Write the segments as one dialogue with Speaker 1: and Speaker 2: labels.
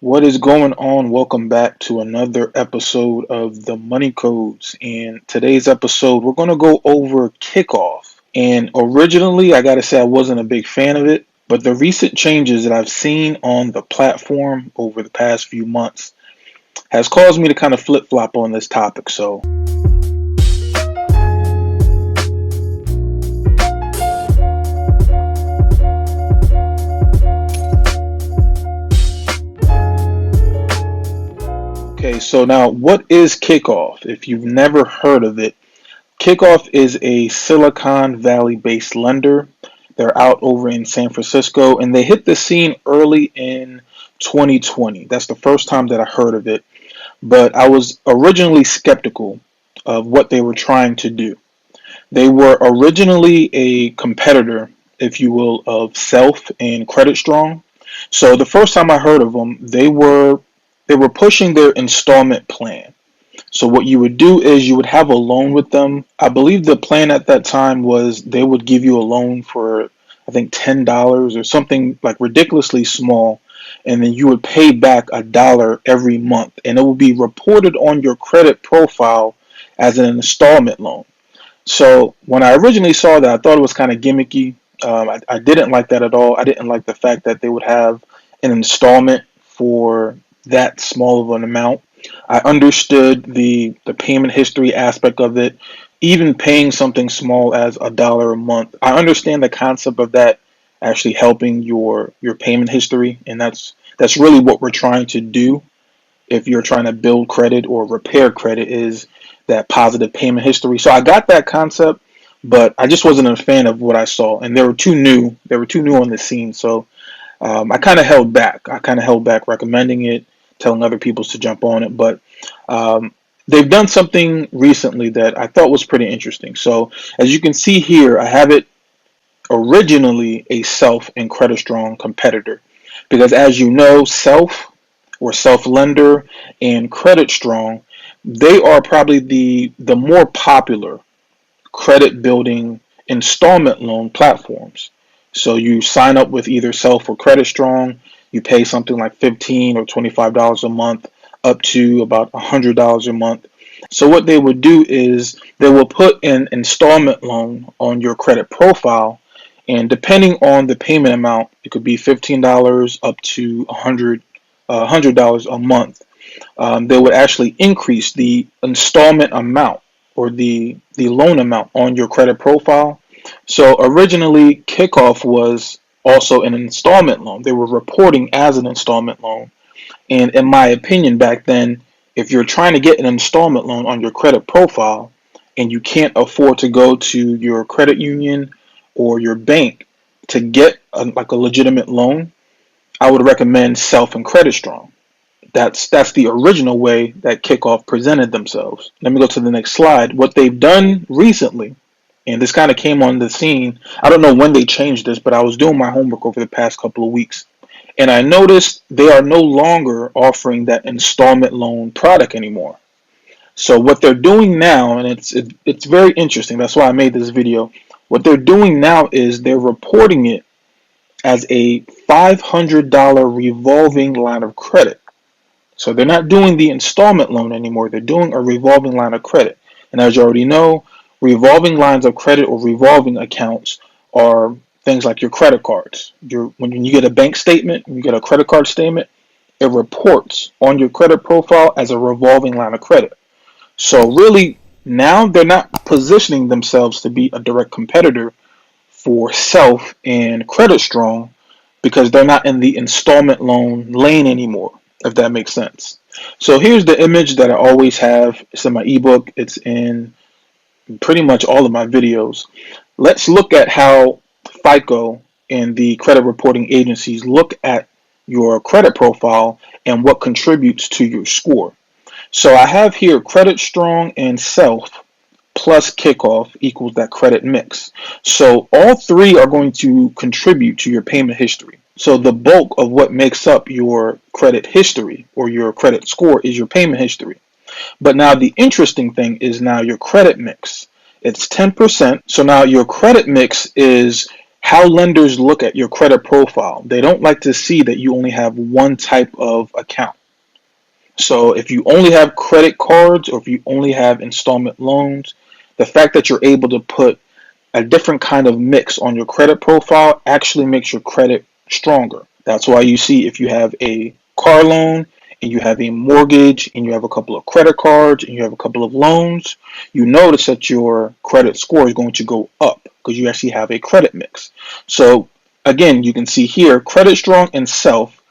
Speaker 1: What is going on? Welcome back to another episode of the Money Codes. And today's episode, we're going to go over Kickoff. And originally, I got to say, I wasn't a big fan of it, but the recent changes that I've seen on the platform over the past few months has caused me to kind of flip flop on this topic. So, okay, so now what is Kickoff? If you've never heard of it, Kickoff is a Silicon Valley based lender. They're out over in San Francisco and they hit the scene early in 2020. That's the first time that I heard of it, but I was originally skeptical of what they were trying to do. They were originally a competitor, if you will, of Self and Creditstrong. So the first time I heard of them, they were pushing their installment plan. So what you would do is you would have a loan with them. I believe the plan at that time was they would give you a loan for I think $10 or something like ridiculously small, and then you would pay back $1 every month, and it would be reported on your credit profile as an installment loan. So when I originally saw that, I thought it was kind of gimmicky. I didn't like that at all. I didn't like the fact that they would have an installment for that small of an amount. I understood the payment history aspect of it, even paying something small as $1 a month. I understand the concept of that actually helping your payment history, and that's really what we're trying to do if you're trying to build credit or repair credit is that positive payment history. So I got that concept, but I just wasn't a fan of what I saw, and they were too new. They were too new on the scene, so I kind of held back. I kind of held back recommending it, telling other people to jump on it. But they've done something recently that I thought was pretty interesting. So as you can see here, I have it originally a Self and Creditstrong competitor, because as you know, Self or Self Lender and Creditstrong, they are probably the more popular credit building installment loan platforms. So you sign up with either Self or Creditstrong, you pay something like $15 or $25 a month, up to about $100 a month. So what they would do is they will put an installment loan on your credit profile, and depending on the payment amount, it could be $15 up to $100 a month. They would actually increase the installment amount or the loan amount on your credit profile. So originally, Kickoff was also an installment loan. They were reporting as an installment loan. And in my opinion, back then, if you're trying to get an installment loan on your credit profile and you can't afford to go to your credit union or your bank to get like a legitimate loan, I would recommend Self and Creditstrong. That's the original way that Kickoff presented themselves. Let me go to the next slide. What they've done recently, and this kind of came on the scene. I don't know when they changed this, but I was doing my homework over the past couple of weeks, and I noticed they are no longer offering that installment loan product anymore. So what they're doing now, and it's very interesting. That's why I made this video. What they're doing now is they're reporting it as a $500 revolving line of credit. So they're not doing the installment loan anymore. They're doing a revolving line of credit. And as you already know, revolving lines of credit or revolving accounts are things like your credit cards. When you get a bank statement, when you get a credit card statement, it reports on your credit profile as a revolving line of credit. So really, now they're not positioning themselves to be a direct competitor for Self and Creditstrong because they're not in the installment loan lane anymore, if that makes sense. So here's the image that I always have. It's in my ebook. It's in pretty much all of my videos. Let's look at how FICO and the credit reporting agencies look at your credit profile and what contributes to your score. So I have here Creditstrong and Self plus Kickoff equals that credit mix. So all three are going to contribute to your payment history. So the bulk of what makes up your credit history or your credit score is your payment history. But now the interesting thing is now your credit mix. It's 10%. So now your credit mix is How lenders look at your credit profile. They don't like to see that you only have one type of account. So if you only have credit cards or if you only have installment loans, the fact that you're able to put a different kind of mix on your credit profile actually makes your credit stronger. That's why you see if you have a car loan and you have a mortgage and you have a couple of credit cards and you have a couple of loans, you notice that your credit score is going to go up because you actually have a credit mix. So again, you can see here, Credit Strong and Self,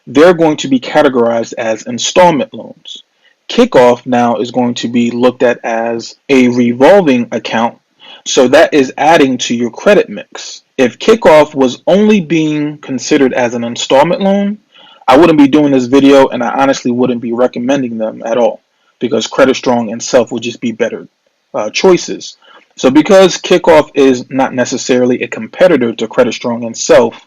Speaker 1: they're going to be categorized as installment loans. Kickoff now is going to be looked at as a revolving account, so that is adding to your credit mix. If Kickoff was only being considered as an installment loan, I wouldn't be doing this video and I honestly wouldn't be recommending them at all because Credit Strong and Self would just be better choices. So because Kickoff is not necessarily a competitor to Credit Strong and Self,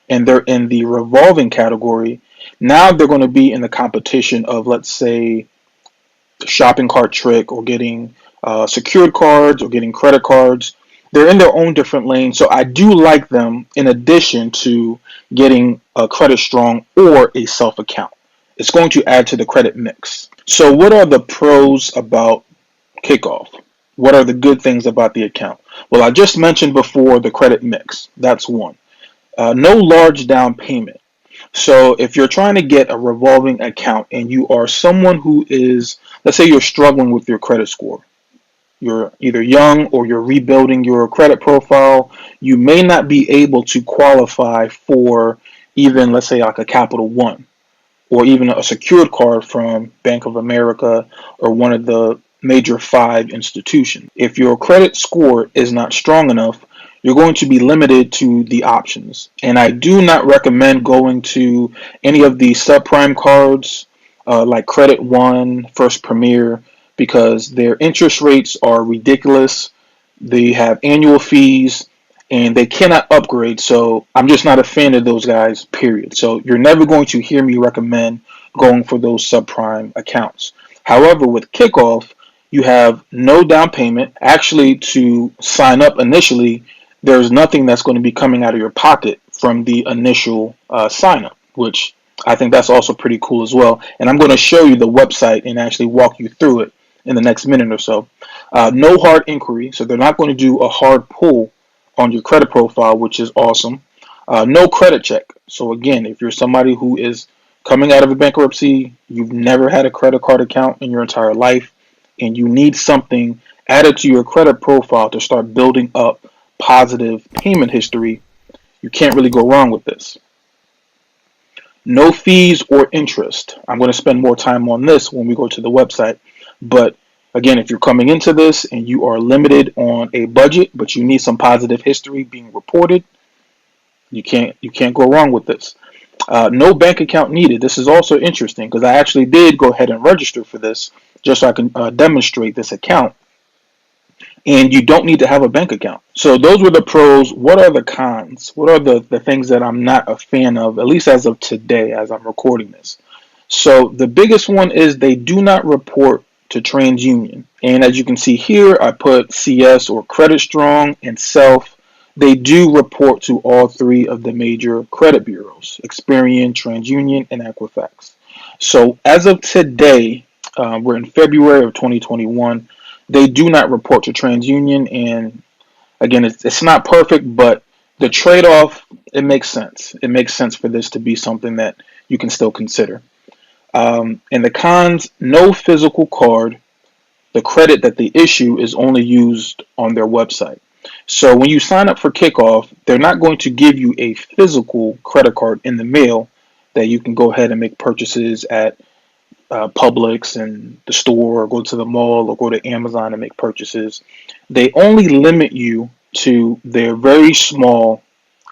Speaker 1: and they're in the revolving category, now they're going to be in the competition of, let's say, the shopping cart trick or getting secured cards or getting credit cards. They're in their own different lanes, so I do like them in addition to getting a Credit Strong or a Self account. It's going to add to the credit mix. So what are the pros about Kickoff? What are the good things about the account? Well, I just mentioned before the credit mix. That's one. No large down payment. So if you're trying to get a revolving account and you are someone who is, let's say you're struggling with your credit score, you're either young or you're rebuilding your credit profile, you may not be able to qualify for even, let's say, like a Capital One or even a secured card from Bank of America or one of the major 5 institutions. If your credit score is not strong enough, you're going to be limited to the options. And I do not recommend going to any of the subprime cards like Credit One, First Premier, because their interest rates are ridiculous. They have annual fees and they cannot upgrade. So I'm just not a fan of those guys, period. So you're never going to hear me recommend going for those subprime accounts. However, with Kickoff, you have no down payment. Actually, to sign up initially, there's nothing that's going to be coming out of your pocket from the initial sign up, which I think that's also pretty cool as well. And I'm going to show you the website and actually walk you through it in the next minute or so. No hard inquiry, so they're not going to do a hard pull on your credit profile, which is awesome. No credit check. So again, if you're somebody who is coming out of a bankruptcy, you've never had a credit card account in your entire life, and you need something added to your credit profile to start building up positive payment history, you can't really go wrong with this. No fees or interest. I'm going to spend more time on this when we go to the website. But again, if you're coming into this and you are limited on a budget, but you need some positive history being reported, you can't go wrong with this. No bank account needed. This is also interesting because I actually did go ahead and register for this just so I can demonstrate this account. And you don't need to have a bank account. So those were the pros. What are the cons? What are the things that I'm not a fan of, at least as of today, as I'm recording this? So the biggest one is they do not report to TransUnion. And as you can see here, I put CS or Credit Strong and Self. They do report to all 3 of the major credit bureaus, Experian, TransUnion, and Equifax. So as of today, we're in February of 2021. They do not report to TransUnion, and again, it's not perfect, but the trade-off, it makes sense. It makes sense for this to be something that you can still consider. And the cons, no physical card. The credit that they issue is only used on their website. So when you sign up for Kickoff, they're not going to give you a physical credit card in the mail that you can go ahead and make purchases at Publix and the store, or go to the mall, or go to Amazon and make purchases. They only limit you to their very small,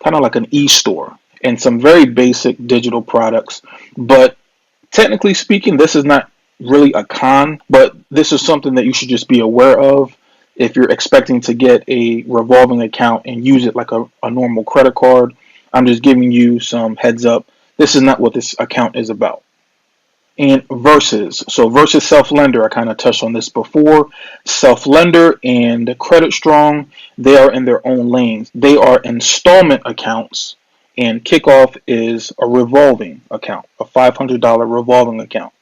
Speaker 1: kind of like an e-store, and some very basic digital products. But technically speaking, this is not really a con, but this is something that you should just be aware of if you're expecting to get a revolving account and use it like a normal credit card. I'm just giving you some heads up. This is not what this account is about. And versus. So versus self-lender, I kind of touched on this before. Self-lender and CreditStrong, they are in their own lanes. They are installment accounts, and Kickoff is a revolving account, a $500 revolving account.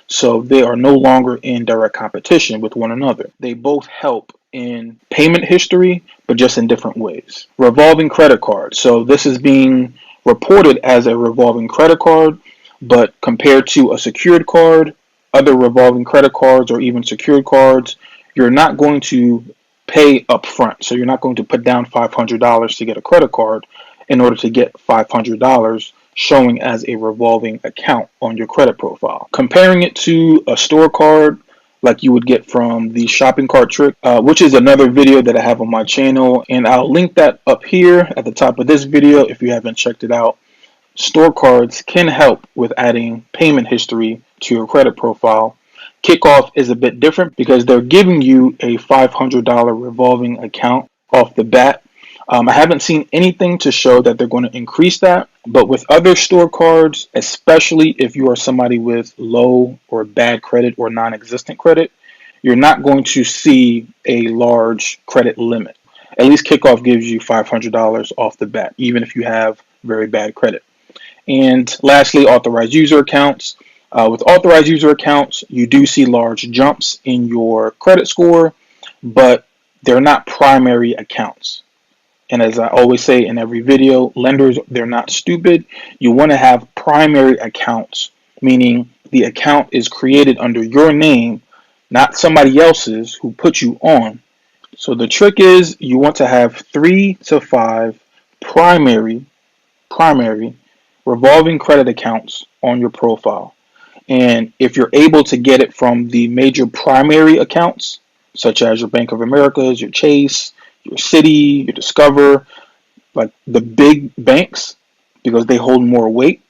Speaker 1: So they are no longer in direct competition with one another. They both help in payment history, but just in different ways. Revolving credit card. So this is being reported as a revolving credit card, but compared to a secured card, other revolving credit cards, or even secured cards, you're not going to pay upfront. So you're not going to put down $500 to get a credit card in order to get $500 showing as a revolving account on your credit profile. Comparing it to a store card like you would get from the shopping cart trick, which is another video that I have on my channel, and I'll link that up here at the top of this video if you haven't checked it out. Store cards can help with adding payment history to your credit profile. Kickoff is a bit different because they're giving you a $500 revolving account off the bat. I haven't seen anything to show that they're going to increase that, but with other store cards, especially if you are somebody with low or bad credit or non-existent credit, you're not going to see a large credit limit. At least Kickoff gives you $500 off the bat, even if you have very bad credit. And lastly, authorized user accounts. With authorized user accounts, you do see large jumps in your credit score, but they're not primary accounts. And as I always say in every video, lenders, they're not stupid. You want to have primary accounts, meaning the account is created under your name, not somebody else's who put you on. So the trick is you want to have 3 to 5 primary revolving credit accounts on your profile. And if you're able to get it from the major primary accounts, such as your Bank of America's, your Chase, your Citi, your Discover, like the big banks, because they hold more weight,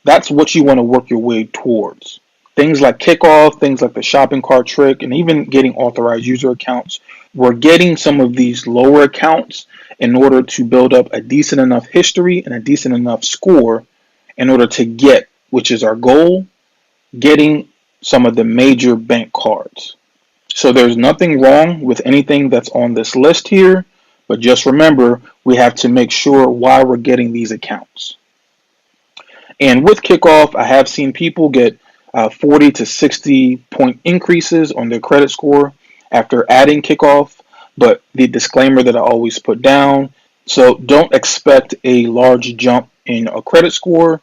Speaker 1: that's what you want to work your way towards. Things like Kickoff, things like the shopping cart trick, and even getting authorized user accounts, we're getting some of these lower accounts in order to build up a decent enough history and a decent enough score in order to get, which is our goal, getting some of the major bank cards. So there's nothing wrong with anything that's on this list here, but just remember, we have to make sure why we're getting these accounts. And with Kickoff, I have seen people get 40 to 60 point increases on their credit score after adding Kickoff, but the disclaimer that I always put down, so don't expect a large jump in a credit score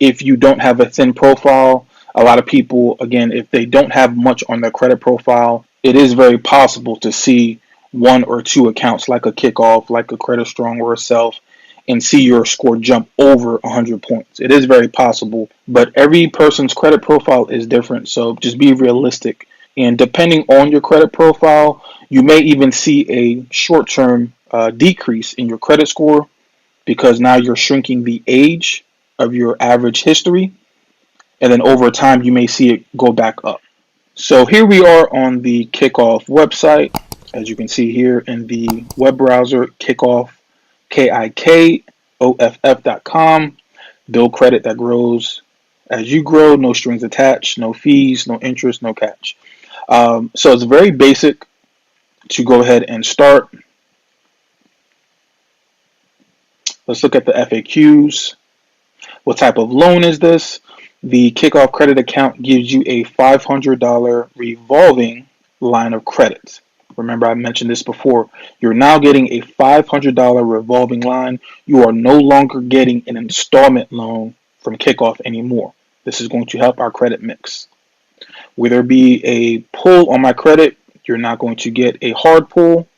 Speaker 1: if you don't have a thin profile. A lot of people, again, if they don't have much on their credit profile, it is very possible to see 1 or 2 accounts like a Kickoff, like a CreditStrong or a Self, and see your score jump over 100 points. It is very possible, but every person's credit profile is different, so just be realistic. And depending on your credit profile, you may even see a short-term decrease in your credit score because now you're shrinking the age of your average history, and then over time you may see it go back up. So here we are on the Kickoff website. As you can see here in the web browser, Kickoff, Kikoff.com. Build credit that grows as you grow, no strings attached, no fees, no interest, no catch. So it's very basic to go ahead and start. Let's look at the FAQs. What type of loan is this? The Kickoff credit account gives you a $500 revolving line of credit. Remember, I mentioned this before. You're now getting a $500 revolving line. You are no longer getting an installment loan from Kickoff anymore. This is going to help our credit mix. Will there be a pull on my credit? You're not going to get a hard pull,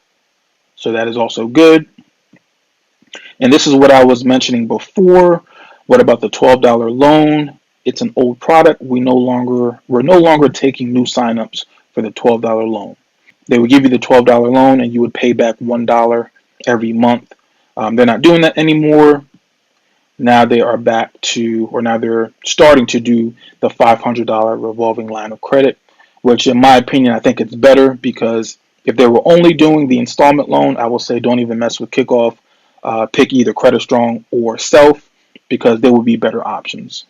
Speaker 1: so that is also good. And this is what I was mentioning before. What about the $12 loan? It's an old product. We're no longer taking new signups for the $12 loan. They would give you the $12 loan and you would pay back $1 every month. They're not doing that anymore. Now they are back to, or now they're starting to do the $500 revolving line of credit, which in my opinion, I think it's better because if they were only doing the installment loan, I will say don't even mess with Kickoff. Pick either CreditStrong or Self because they will be better options.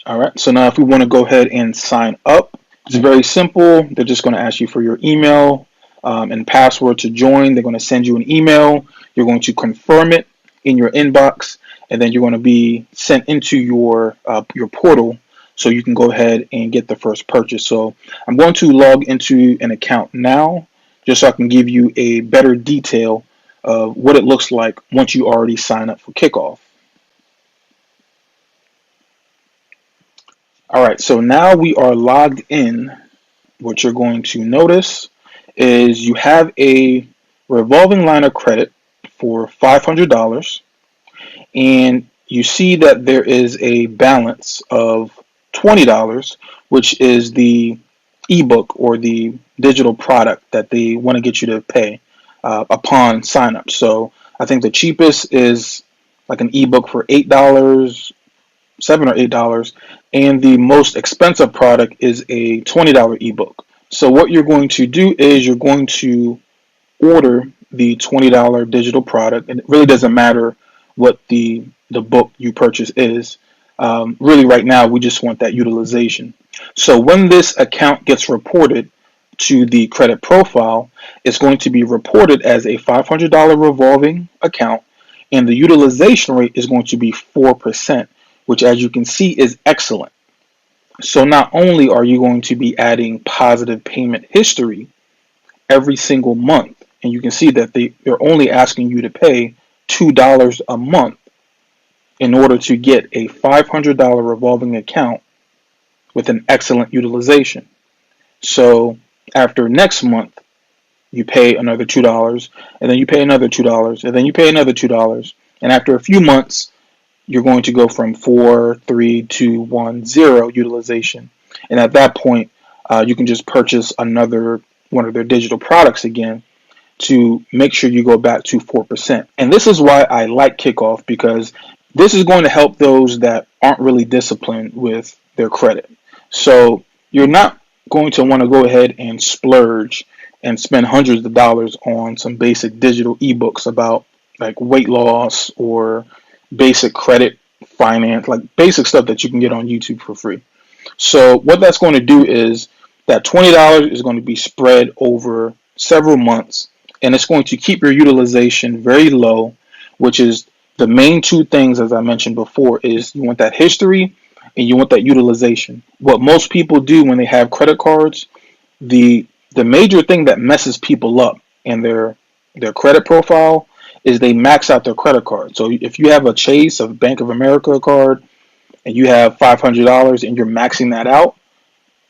Speaker 1: All right, so now if we want to go ahead and sign up, it's very simple. They're just going to ask you for your email and password to join. They're going to send you an email. You're going to confirm it in your inbox, and then you're going to be sent into your portal so you can go ahead and get the first purchase. So I'm going to log into an account now just so I can give you a better detail of what it looks like once you already sign up for Kickoff. All right, so now we are logged in. What you're going to notice is you have a revolving line of credit for $500, and you see that there is a balance of $20, which is the ebook or the digital product that they want to get you to pay upon sign up. So I think the cheapest is like an ebook for $8, $7 or $8, and the most expensive product is a $20 ebook. So what you're going to do is you're going to order the $20 digital product, and it really doesn't matter what the book you purchase is. Really, right now, we just want that utilization. So when this account gets reported to the credit profile, it's going to be reported as a $500 revolving account, and the utilization rate is going to be 4%, which, as you can see, is excellent. So not only are you going to be adding positive payment history every single month, and you can see that they're only asking you to pay $2 a month in order to get a $500 revolving account with an excellent utilization. So after next month, you pay another $2, and then you pay another $2, and then you pay another $2, and after a few months, you're going to go from 4, 3, 2, 1, 0 utilization. And at that point, you can just purchase another one of their digital products again to make sure you go back to 4%. And this is why I like Kickoff, because this is going to help those that aren't really disciplined with their credit. So you're not going to want to go ahead and splurge and spend hundreds of dollars on some basic digital ebooks about like weight loss or basic credit finance, like basic stuff that you can get on YouTube for free. So what that's going to do is that $20 is going to be spread over several months, and it's going to keep your utilization very low, which is the main two things, as I mentioned before, is you want that history and you want that utilization. What most people do when they have credit cards, the major thing that messes people up in their credit profile is they max out their credit card. So if you have a Chase, a Bank of America card, and you have $500 and you're maxing that out,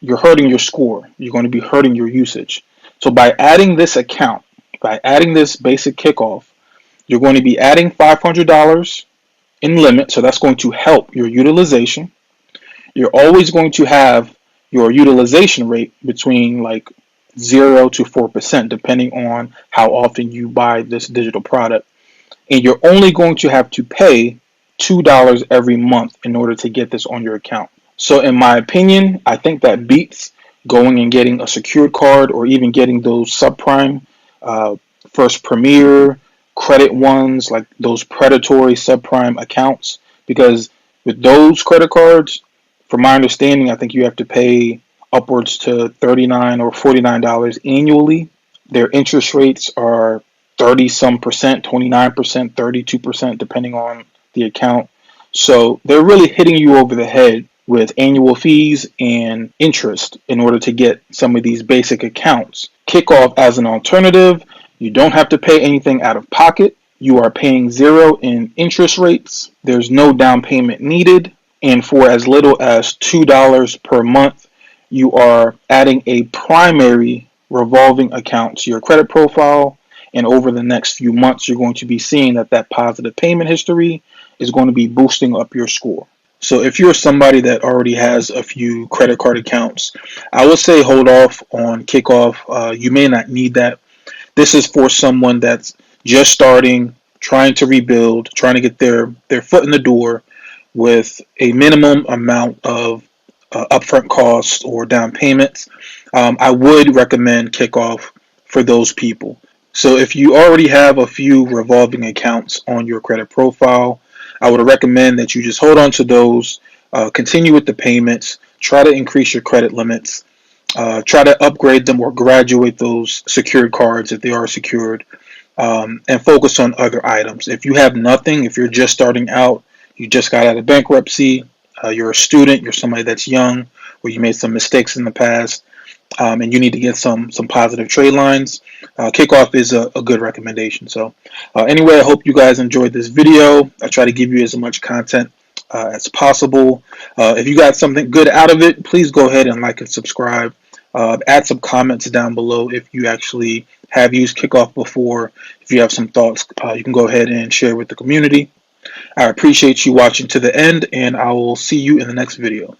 Speaker 1: you're hurting your score. You're going to be hurting your usage. So by adding this account, by adding this basic Kickoff, you're going to be adding $500 in limit. So that's going to help your utilization. You're always going to have your utilization rate between like 0 to 4%, depending on how often you buy this digital product. And you're only going to have to pay $2 every month in order to get this on your account. So in my opinion, I think that beats going and getting a secured card or even getting those subprime, first premier credit ones, like those predatory subprime accounts. Because with those credit cards, from my understanding, I think you have to pay upwards to $39 or $49 annually. Their interest rates are 30 some percent, 29%, 32%, depending on the account. So they're really hitting you over the head with annual fees and interest in order to get some of these basic accounts. Kickoff as an alternative, you don't have to pay anything out of pocket. You are paying 0 in interest rates. There's no down payment needed. And for as little as $2 per month, you are adding a primary revolving account to your credit profile. And over the next few months, you're going to be seeing that positive payment history is going to be boosting up your score. So if you're somebody that already has a few credit card accounts, I would say hold off on Kickoff. You may not need that. This is for someone that's just starting, trying to rebuild, trying to get their foot in the door with a minimum amount of upfront costs or down payments. I would recommend Kickoff for those people. So if you already have a few revolving accounts on your credit profile, I would recommend that you just hold on to those. Continue with the payments. Try to increase your credit limits. Try to upgrade them or graduate those secured cards if they are secured, and focus on other items. If you have nothing, if you're just starting out, you just got out of bankruptcy, you're a student, you're somebody that's young, or you made some mistakes in the past, and you need to get some positive trade lines, Kickoff is a good recommendation. So anyway, I hope you guys enjoyed this video. I try to give you as much content as possible. If you got something good out of it, please go ahead and like and subscribe. Add some comments down below if you actually have used Kickoff before. If you have some thoughts, you can go ahead and share with the community. I appreciate you watching to the end, and I will see you in the next video.